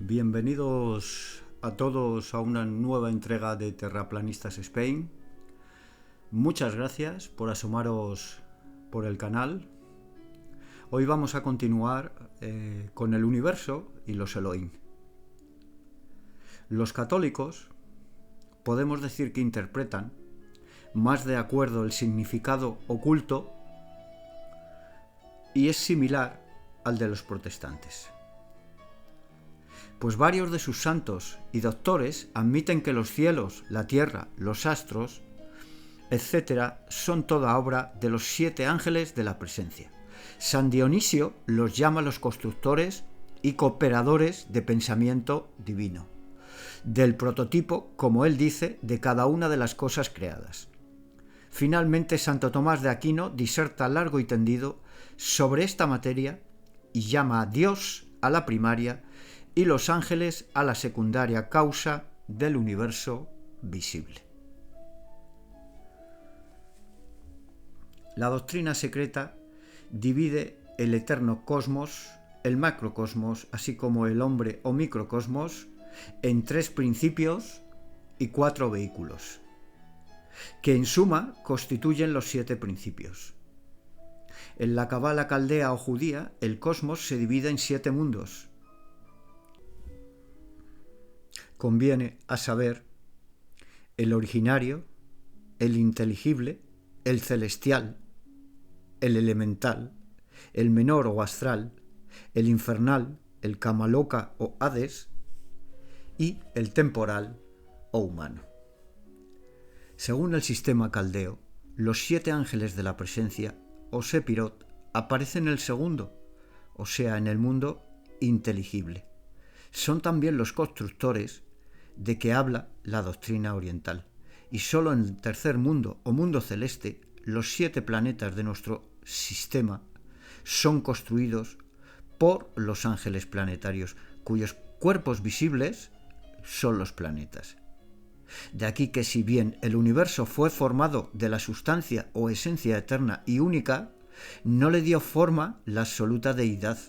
Bienvenidos a todos a una nueva entrega de Terraplanistas Spain. Muchas gracias por asomaros por el canal. Hoy vamos a continuar con el universo y los Elohim. Los católicos podemos decir que interpretan más de acuerdo el significado oculto y es similar al de los protestantes. Pues varios de sus santos y doctores admiten que los cielos, la tierra, los astros, etc., son toda obra de los 7 ángeles de la presencia. San Dionisio los llama los constructores y cooperadores de pensamiento divino, del prototipo, como él dice, de cada una de las cosas creadas. Finalmente, Santo Tomás de Aquino diserta largo y tendido sobre esta materia y llama a Dios a la primaria y los ángeles a la secundaria causa del universo visible. La doctrina secreta divide el eterno cosmos, el macrocosmos, así como el hombre o microcosmos, en 3 principios y 4 vehículos, que en suma constituyen los 7 principios. En la Cabala caldea o judía, el cosmos se divide en 7 mundos. Conviene a saber el originario, el inteligible, el celestial, el elemental, el menor o astral, el infernal, el Kamaloka o Hades y el temporal o humano. Según el sistema caldeo, los 7 ángeles de la presencia o Sepirot aparecen en el segundo, o sea, en el mundo inteligible. Son también los constructores de que habla la doctrina oriental, y solo en el tercer mundo o mundo celeste los 7 planetas de nuestro sistema son construidos por los ángeles planetarios, cuyos cuerpos visibles son los planetas. De aquí que si bien el universo fue formado de la sustancia o esencia eterna y única, no le dio forma la absoluta deidad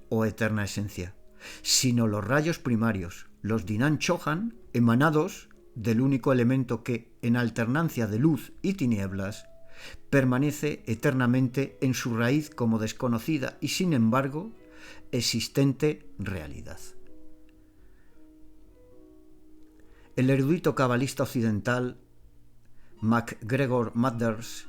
o eterna esencia, sino los rayos primarios, los Dinan Chohan, emanados del único elemento que, en alternancia de luz y tinieblas, permanece eternamente en su raíz como desconocida y, sin embargo, existente realidad. El erudito cabalista occidental MacGregor Mathers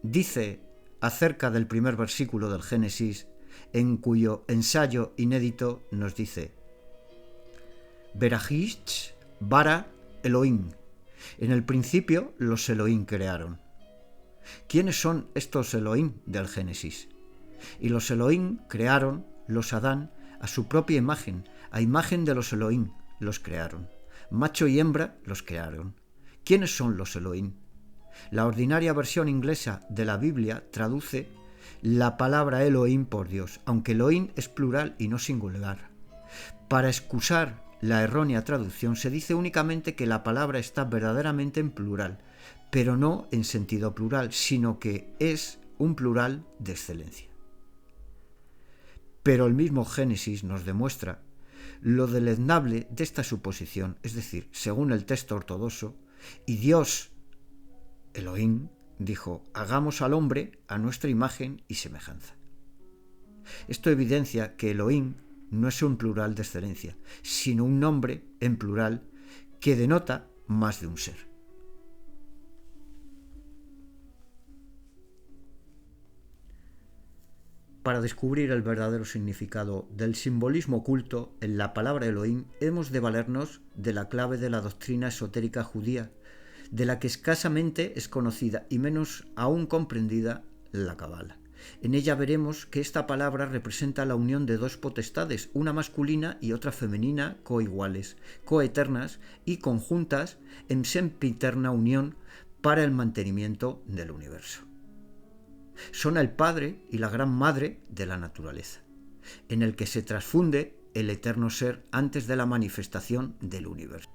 dice acerca del primer versículo del Génesis, en cuyo ensayo inédito nos dice: Berajich bara Elohim. En el principio los Elohim crearon. ¿Quiénes son estos Elohim del Génesis? Y los Elohim crearon los Adán a su propia imagen, a imagen de los Elohim los crearon. Macho y hembra los crearon. ¿Quiénes son los Elohim? La ordinaria versión inglesa de la Biblia traduce la palabra Elohim por Dios, aunque Elohim es plural y no singular. Para excusar la errónea traducción se dice únicamente que la palabra está verdaderamente en plural, pero no en sentido plural, sino que es un plural de excelencia. Pero el mismo Génesis nos demuestra lo deleznable de esta suposición, es decir, según el texto ortodoxo, y Dios, Elohim, dijo: hagamos al hombre a nuestra imagen y semejanza. Esto evidencia que Elohim no es un plural de excelencia, sino un nombre en plural que denota más de un ser. Para descubrir el verdadero significado del simbolismo oculto en la palabra Elohim, hemos de valernos de la clave de la doctrina esotérica judía, de la que escasamente es conocida y menos aún comprendida la Cabala. En ella veremos que esta palabra representa la unión de 2 potestades, una masculina y otra femenina, coiguales, coeternas y conjuntas en sempiterna unión para el mantenimiento del universo. Son el padre y la gran madre de la naturaleza, en el que se transfunde el eterno ser antes de la manifestación del universo.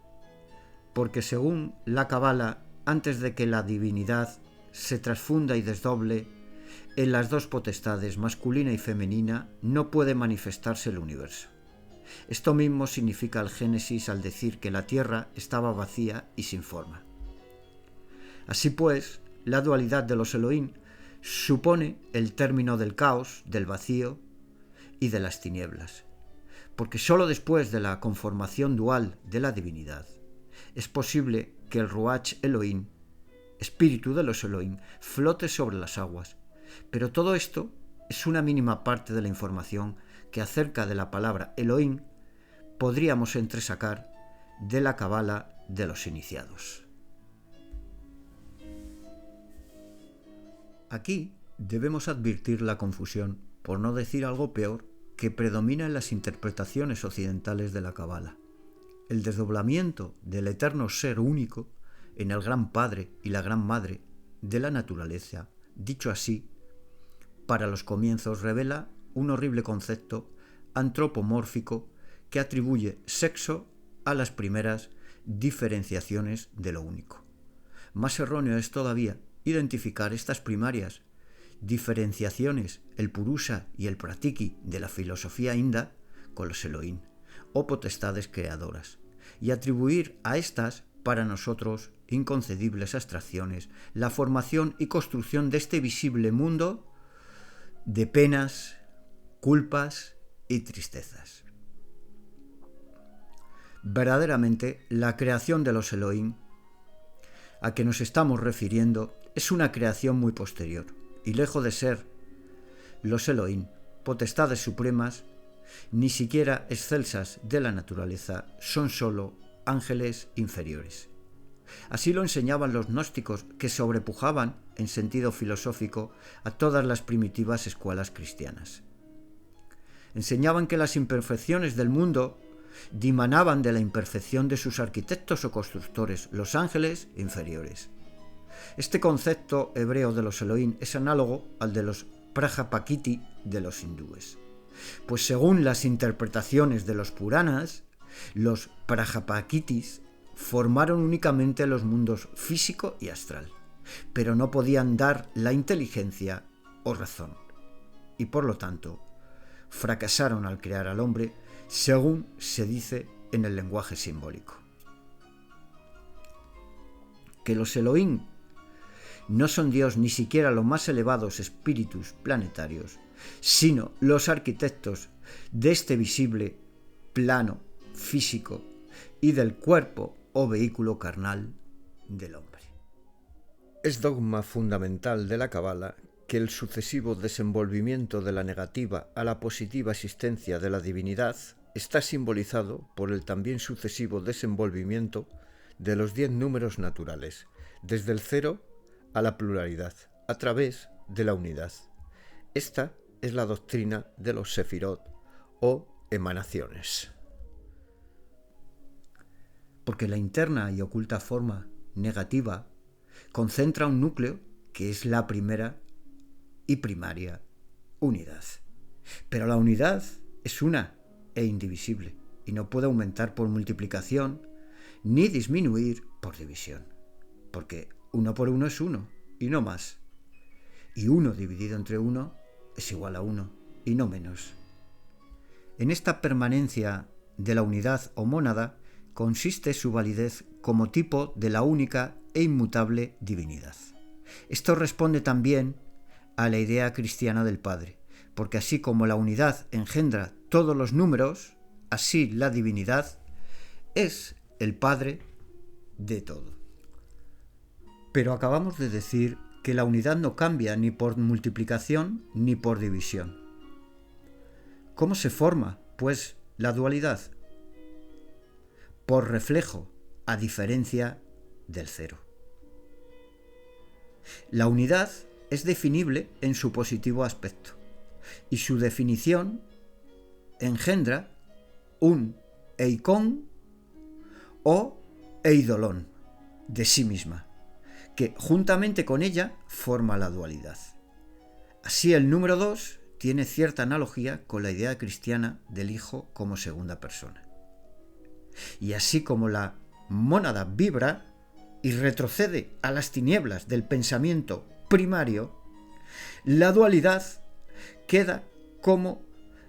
Porque según la Cabala, antes de que la divinidad se transfunda y desdoble en las 2 potestades, masculina y femenina, no puede manifestarse el universo. Esto mismo significa el Génesis al decir que la tierra estaba vacía y sin forma. Así pues, la dualidad de los Elohim supone el término del caos, del vacío y de las tinieblas, porque sólo después de la conformación dual de la divinidad es posible que el Ruach Elohim, espíritu de los Elohim, flote sobre las aguas. Pero todo esto es una mínima parte de la información que acerca de la palabra Elohim podríamos entresacar de la Cabala de los iniciados. Aquí debemos advertir la confusión, por no decir algo peor, que predomina en las interpretaciones occidentales de la Cabala. El desdoblamiento del eterno ser único en el Gran Padre y la Gran Madre de la naturaleza, dicho así, para los comienzos revela un horrible concepto antropomórfico que atribuye sexo a las primeras diferenciaciones de lo único. Más erróneo es todavía identificar estas primarias diferenciaciones, el Purusha y el Pratiki de la filosofía inda, con los Elohim, o potestades creadoras, y atribuir a estas, para nosotros, inconcebibles abstracciones, la formación y construcción de este visible mundo de penas, culpas y tristezas. Verdaderamente, la creación de los Elohim, a que nos estamos refiriendo, es una creación muy posterior, y lejos de ser los Elohim, potestades supremas, ni siquiera excelsas de la naturaleza, son sólo ángeles inferiores. Así lo enseñaban los gnósticos, que sobrepujaban en sentido filosófico a todas las primitivas escuelas cristianas. Enseñaban que las imperfecciones del mundo dimanaban de la imperfección de sus arquitectos o constructores, los ángeles inferiores. Este concepto hebreo de los Elohim es análogo al de los Prajapakiti de los hindúes, pues según las interpretaciones de los Puranas, los Prajapakitis formaron únicamente los mundos físico y astral, pero no podían dar la inteligencia o razón, y por lo tanto fracasaron al crear al hombre, según se dice en el lenguaje simbólico. Que los Elohim no son Dios ni siquiera los más elevados espíritus planetarios, sino los arquitectos de este visible plano físico y del cuerpo o vehículo carnal del hombre. Es dogma fundamental de la Cabala que el sucesivo desenvolvimiento de la negativa a la positiva existencia de la divinidad está simbolizado por el también sucesivo desenvolvimiento de los 10 números naturales, desde el cero a la pluralidad, a través de la unidad. Esta es la doctrina de los sefirot o emanaciones. Porque la interna y oculta forma negativa concentra un núcleo que es la primera y primaria unidad. Pero la unidad es una e indivisible y no puede aumentar por multiplicación ni disminuir por división, porque 1 por 1 es 1 y no más, y 1 dividido entre 1 es igual a 1 y no menos. En esta permanencia de la unidad o mónada consiste su validez como tipo de la única e inmutable divinidad. Esto responde también a la idea cristiana del Padre, porque así como la unidad engendra todos los números, así la divinidad es el Padre de todo. Pero acabamos de decir que la unidad no cambia ni por multiplicación ni por división. ¿Cómo se forma, pues, la dualidad? Por reflejo, a diferencia del cero. La unidad es definible en su positivo aspecto, y su definición engendra un eikon o eidolón de sí misma, que juntamente con ella forma la dualidad. Así el número 2 tiene cierta analogía con la idea cristiana del Hijo como segunda persona. Y así como la mónada vibra y retrocede a las tinieblas del pensamiento primario, la dualidad queda como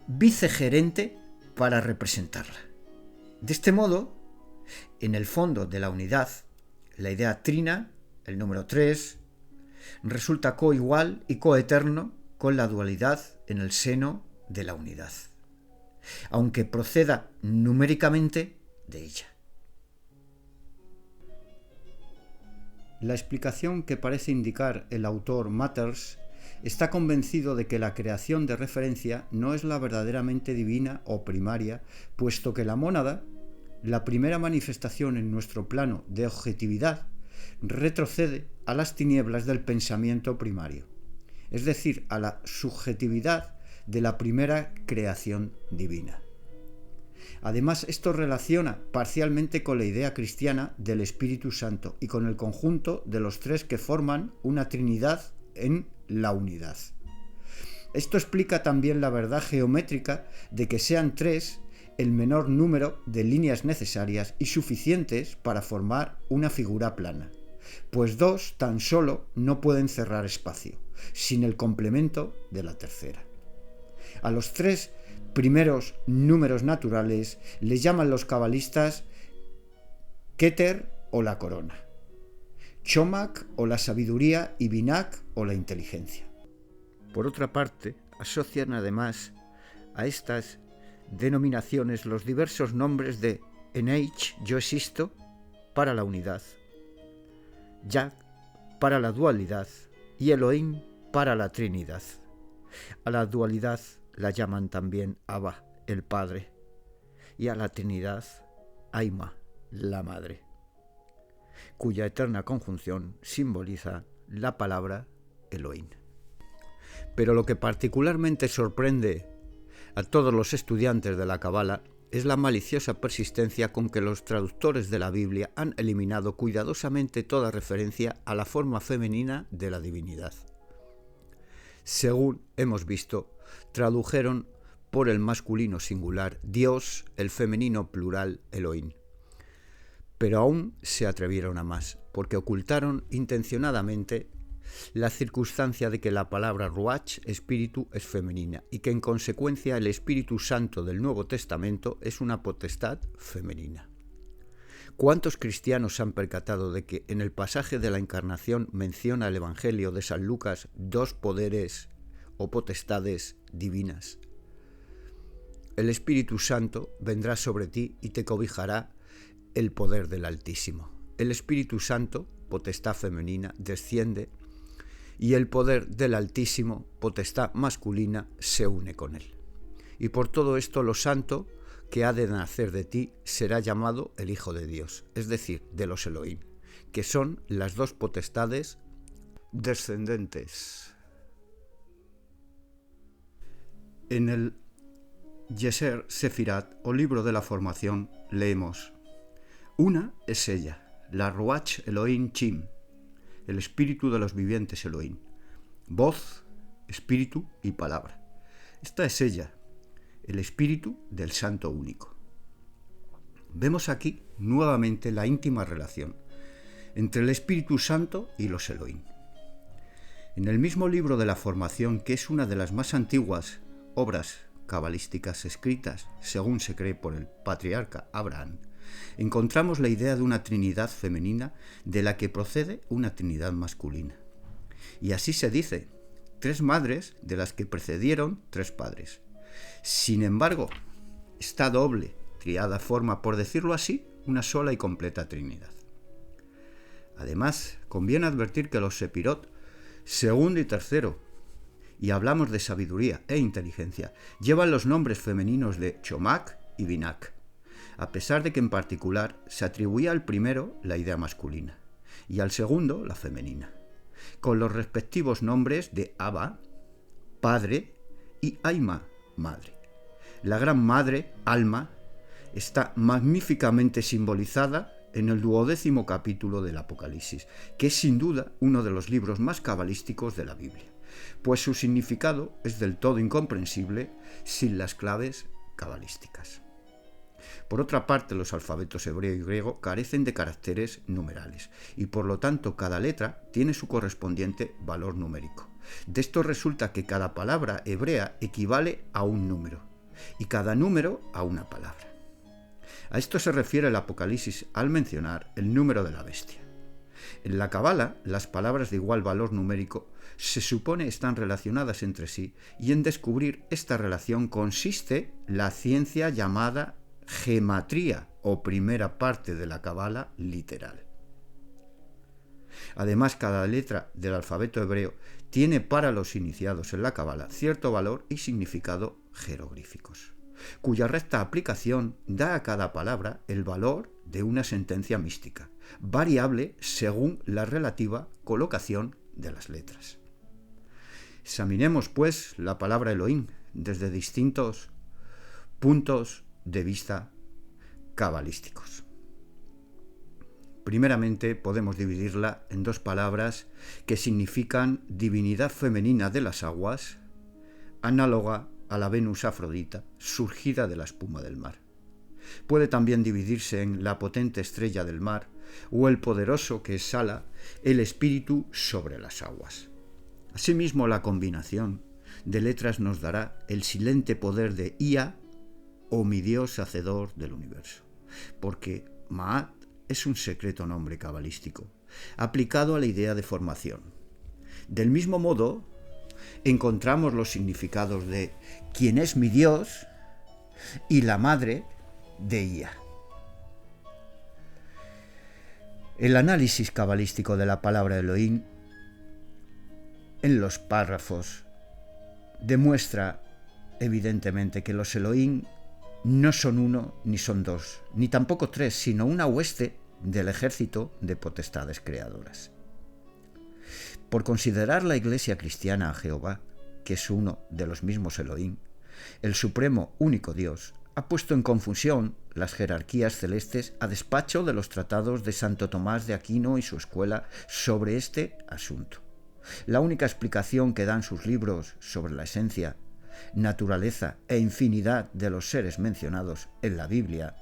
vicegerente para representarla. De este modo, en el fondo de la unidad, la idea trina, el número 3, resulta coigual y coeterno con la dualidad en el seno de la unidad, aunque proceda numéricamente de ella. La explicación que parece indicar el autor Matters está convencido de que la creación de referencia no es la verdaderamente divina o primaria, puesto que la mónada, la primera manifestación en nuestro plano de objetividad, retrocede a las tinieblas del pensamiento primario, es decir, a la subjetividad de la primera creación divina. Además, esto relaciona parcialmente con la idea cristiana del Espíritu Santo y con el conjunto de los tres que forman una Trinidad en la unidad. Esto explica también la verdad geométrica de que sean tres el menor número de líneas necesarias y suficientes para formar una figura plana, pues dos tan solo no pueden cerrar espacio, sin el complemento de la tercera. A los tres primeros números naturales les llaman los cabalistas Keter o la corona, Chomak o la sabiduría y Binak o la inteligencia. Por otra parte, asocian además a estas denominaciones los diversos nombres de Eneich, yo existo, para la unidad, Yah para la dualidad y Elohim para la Trinidad. A la dualidad la llaman también Abba, el Padre, y a la Trinidad Aima, la Madre, cuya eterna conjunción simboliza la palabra Elohim. Pero lo que particularmente sorprende a todos los estudiantes de la Cábala es la maliciosa persistencia con que los traductores de la Biblia han eliminado cuidadosamente toda referencia a la forma femenina de la divinidad. Según hemos visto, tradujeron por el masculino singular Dios, el femenino plural Elohim. Pero aún se atrevieron a más, porque ocultaron intencionadamente la circunstancia de que la palabra Ruach, espíritu, es femenina y que en consecuencia el Espíritu Santo del Nuevo Testamento es una potestad femenina. ¿Cuántos cristianos se han percatado de que en el pasaje de la Encarnación menciona el Evangelio de San Lucas dos poderes o potestades divinas? El Espíritu Santo vendrá sobre ti y te cobijará el poder del Altísimo. El Espíritu Santo, potestad femenina, desciende y el poder del Altísimo, potestad masculina, se une con él. Y por todo esto lo santo que ha de nacer de ti será llamado el Hijo de Dios, es decir, de los Elohim, que son las dos potestades descendentes. En el Yeser Sefirat, o libro de la formación, leemos: una es ella, la Ruach Elohim Chim, el espíritu de los vivientes Elohim, voz, espíritu y palabra. Esta es ella, el espíritu del Santo Único. Vemos aquí nuevamente la íntima relación entre el Espíritu Santo y los Elohim. En el mismo libro de la formación, que es una de las más antiguas obras cabalísticas escritas, según se cree por el patriarca Abraham, encontramos la idea de una trinidad femenina de la que procede una trinidad masculina. Y así se dice: tres madres de las que precedieron tres padres. Sin embargo, esta doble triada forma, por decirlo así, una sola y completa trinidad. Además, conviene advertir que los Sepirot, segundo y tercero, y hablamos de sabiduría e inteligencia, llevan los nombres femeninos de Chomak y Binak, a pesar de que en particular se atribuía al primero la idea masculina y al segundo la femenina, con los respectivos nombres de Abba, Padre, y Aima, Madre. La Gran Madre, Alma, está magníficamente simbolizada en el 12º capítulo del Apocalipsis, que es sin duda uno de los libros más cabalísticos de la Biblia, pues su significado es del todo incomprensible sin las claves cabalísticas. Por otra parte, los alfabetos hebreo y griego carecen de caracteres numerales y por lo tanto cada letra tiene su correspondiente valor numérico. De esto resulta que cada palabra hebrea equivale a un número y cada número a una palabra. A esto se refiere el Apocalipsis al mencionar el número de la bestia. En la Cábala, las palabras de igual valor numérico se supone están relacionadas entre sí, y en descubrir esta relación consiste la ciencia llamada gematría, o primera parte de la Cábala literal. Además, cada letra del alfabeto hebreo tiene para los iniciados en la Cábala cierto valor y significado jeroglíficos, cuya recta aplicación da a cada palabra el valor de una sentencia mística, variable según la relativa colocación de las letras. Examinemos, pues, la palabra Elohim desde distintos puntos de vista cabalísticos. Primeramente, podemos dividirla en dos palabras que significan divinidad femenina de las aguas, análoga a la Venus Afrodita, surgida de la espuma del mar. Puede también dividirse en la potente estrella del mar o el poderoso que exhala el espíritu sobre las aguas. Asimismo, la combinación de letras nos dará el silente poder de Ia, o mi Dios hacedor del universo, porque Ma'at es un secreto nombre cabalístico, aplicado a la idea de formación. Del mismo modo, encontramos los significados de quién es mi Dios y la madre de Ia. El análisis cabalístico de la palabra Elohim en los párrafos demuestra evidentemente que los Elohim no son uno ni son dos, ni tampoco tres, sino una hueste del ejército de potestades creadoras. Por considerar la Iglesia cristiana a Jehová, que es uno de los mismos Elohim, el supremo único Dios, ha puesto en confusión las jerarquías celestes a despacho de los tratados de Santo Tomás de Aquino y su escuela sobre este asunto. La única explicación que dan sus libros sobre la esencia, naturaleza e infinidad de los seres mencionados en la Biblia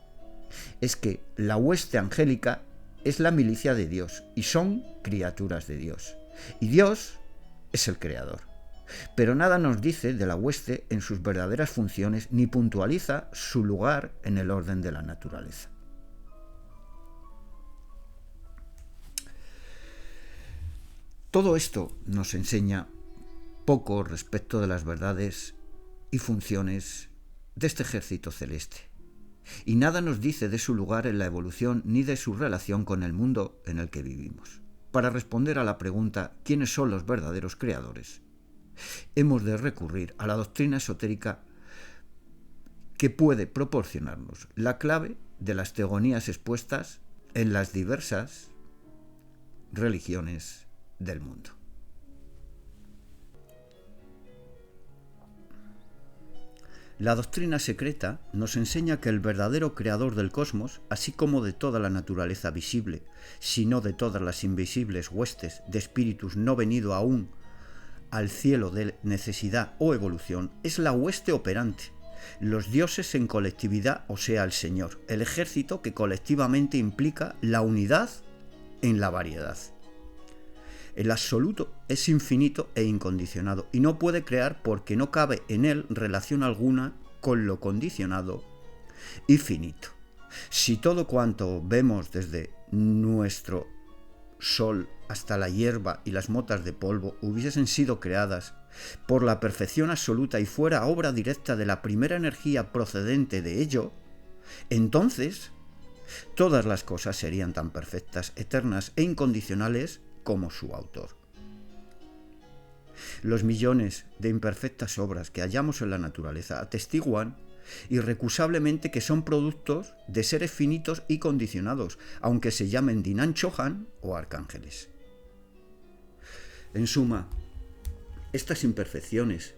es que la hueste angélica es la milicia de Dios y son criaturas de Dios, y Dios es el creador. Pero nada nos dice de la hueste en sus verdaderas funciones ni puntualiza su lugar en el orden de la naturaleza. Todo esto nos enseña poco respecto de las verdades y funciones de este ejército celeste, y nada nos dice de su lugar en la evolución ni de su relación con el mundo en el que vivimos. Para responder a la pregunta ¿quiénes son los verdaderos creadores?, hemos de recurrir a la doctrina esotérica que puede proporcionarnos la clave de las teogonías expuestas en las diversas religiones del mundo. La doctrina secreta nos enseña que el verdadero creador del cosmos, así como de toda la naturaleza visible, sino de todas las invisibles huestes de espíritus no venido aún al cielo de necesidad o evolución, es la hueste operante, los dioses en colectividad, o sea, el Señor, el ejército que colectivamente implica la unidad en la variedad. El absoluto es infinito e incondicionado y no puede crear porque no cabe en él relación alguna con lo condicionado y finito. Si todo cuanto vemos desde nuestro sol hasta la hierba y las motas de polvo hubiesen sido creadas por la perfección absoluta y fuera obra directa de la primera energía procedente de ello, entonces todas las cosas serían tan perfectas, eternas e incondicionales como su autor. Los millones de imperfectas obras que hallamos en la naturaleza atestiguan irrecusablemente que son productos de seres finitos y condicionados, aunque se llamen Dinan Chohan o arcángeles. En suma, estas imperfecciones,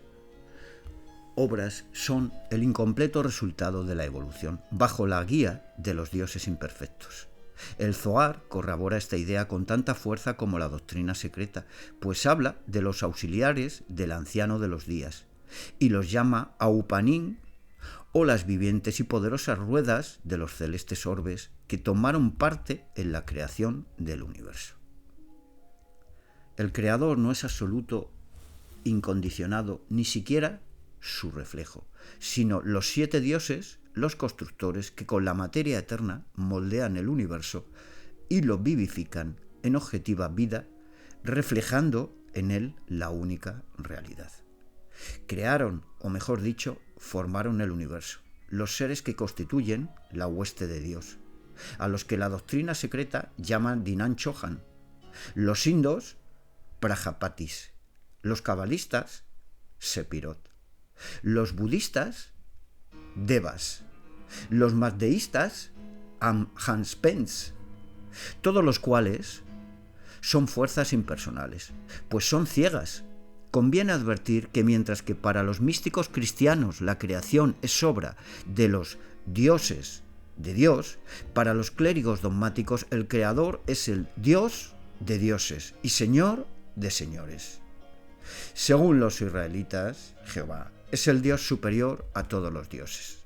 obras, son el incompleto resultado de la evolución, bajo la guía de los dioses imperfectos. El Zohar corrobora esta idea con tanta fuerza como la doctrina secreta, pues habla de los auxiliares del anciano de los días, y los llama Aupanim, o las vivientes y poderosas ruedas de los celestes orbes que tomaron parte en la creación del universo. El Creador no es absoluto, incondicionado, ni siquiera su reflejo, sino los 7 dioses, los constructores que con la materia eterna moldean el universo y lo vivifican en objetiva vida, reflejando en él la única realidad. Crearon, o mejor dicho, formaron el universo, los seres que constituyen la hueste de Dios, a los que la doctrina secreta llaman Dinan Chohan, los indos Prajapatis, los cabalistas Sepirot, los budistas Devas, los mazdeístas Amhanspens, todos los cuales son fuerzas impersonales, pues son ciegas. Conviene advertir que mientras que para los místicos cristianos la creación es obra de los dioses de Dios, para los clérigos dogmáticos el creador es el Dios de dioses y Señor de señores. Según los israelitas, Jehová es el Dios superior a todos los dioses.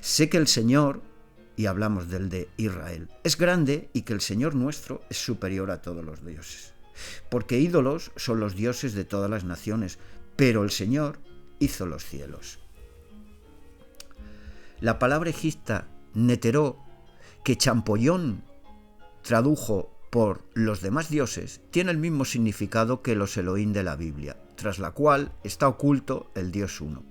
Sé que el Señor, y hablamos del de Israel, es grande y que el Señor nuestro es superior a todos los dioses. Porque ídolos son los dioses de todas las naciones, pero el Señor hizo los cielos. La palabra egipcia neteró, que Champollion tradujo por los demás dioses, tiene el mismo significado que los Elohim de la Biblia, tras la cual está oculto el Dios uno,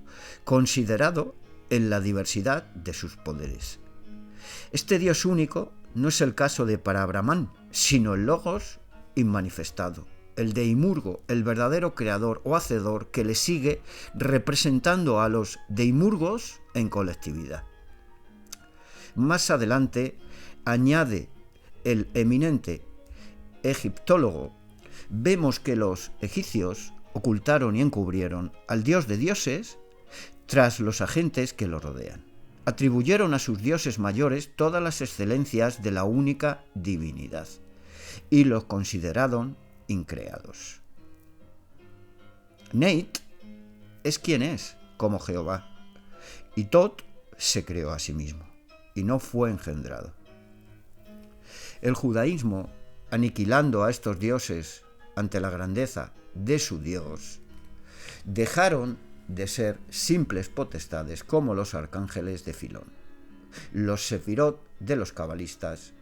considerado en la diversidad de sus poderes. Este Dios único no es el caso de Parabrahmán, sino el Logos inmanifestado, el Deimurgo, el verdadero creador o hacedor que le sigue representando a los Deimurgos en colectividad. Más adelante añade el eminente egiptólogo, vemos que los egipcios ocultaron y encubrieron al Dios de dioses tras los agentes que lo rodean. Atribuyeron a sus dioses mayores todas las excelencias de la única divinidad y los consideraron increados. Neit es quien es, como Jehová, y Tot se creó a sí mismo, y no fue engendrado. El judaísmo, aniquilando a estos dioses ante la grandeza de su Dios, dejaron de ser simples potestades como los arcángeles de Filón, los sefirot de los cabalistas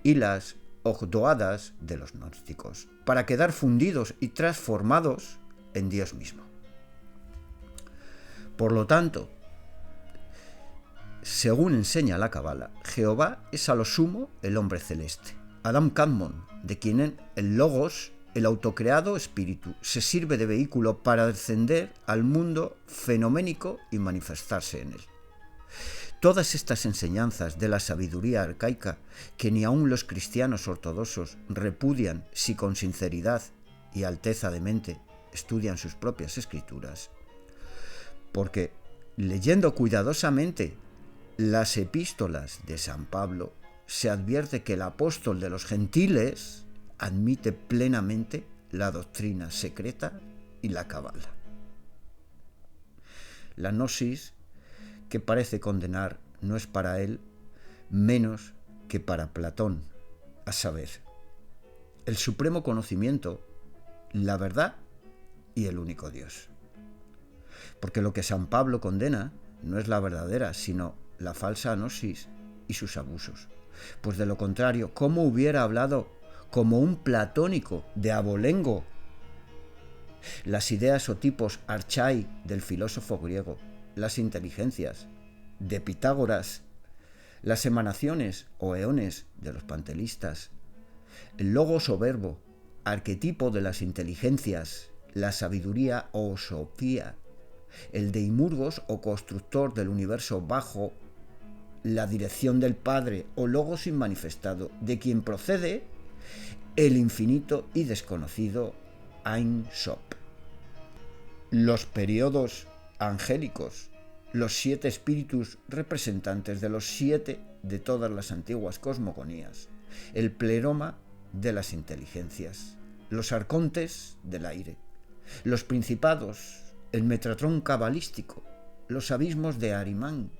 y las ogdoadas de los gnósticos, para quedar fundidos y transformados en Dios mismo. Por lo tanto, según enseña la Cabala, Jehová es a lo sumo el hombre celeste, Adam Kadmon, de quien el Logos, el autocreado espíritu, se sirve de vehículo para descender al mundo fenoménico y manifestarse en él. Todas estas enseñanzas de la sabiduría arcaica, que ni aun los cristianos ortodoxos repudian si con sinceridad y alteza de mente estudian sus propias escrituras, porque leyendo cuidadosamente las epístolas de San Pablo, se advierte que el apóstol de los gentiles admite plenamente la doctrina secreta y la Cabala. La gnosis, que parece condenar, no es para él menos que para Platón, a saber, el supremo conocimiento, la verdad y el único Dios. Porque lo que San Pablo condena no es la verdadera, sino la falsa gnosis y sus abusos. Pues de lo contrario, ¿cómo hubiera hablado como un platónico de abolengo las ideas o tipos archai del filósofo griego, las inteligencias de Pitágoras, las emanaciones o eones de los pantelistas, el logos o verbo, arquetipo de las inteligencias, la sabiduría o sofía, el deimurgos o constructor del universo bajo la dirección del Padre o logos inmanifestado, de quien procede el infinito y desconocido Ein Sof. Los periodos angélicos, los 7 espíritus representantes de los 7 de todas las antiguas cosmogonías, el pleroma de las inteligencias, los arcontes del aire, los principados, el metatrón cabalístico, los abismos de Arimán,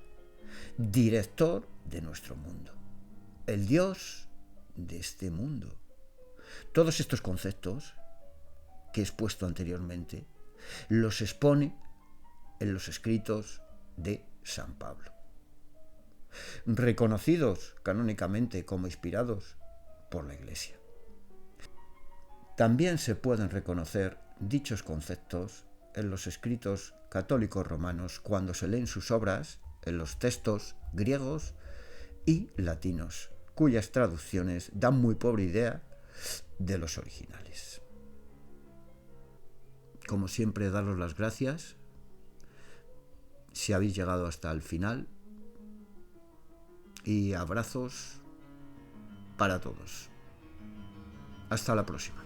director de nuestro mundo, el Dios de este mundo. Todos estos conceptos que he expuesto anteriormente los expone en los escritos de San Pablo, reconocidos canónicamente como inspirados por la Iglesia. También se pueden reconocer dichos conceptos en los escritos católicos romanos cuando se leen sus obras en los textos griegos y latinos, cuyas traducciones dan muy pobre idea de los originales. Como siempre, daros las gracias si habéis llegado hasta el final y abrazos para todos. Hasta la próxima.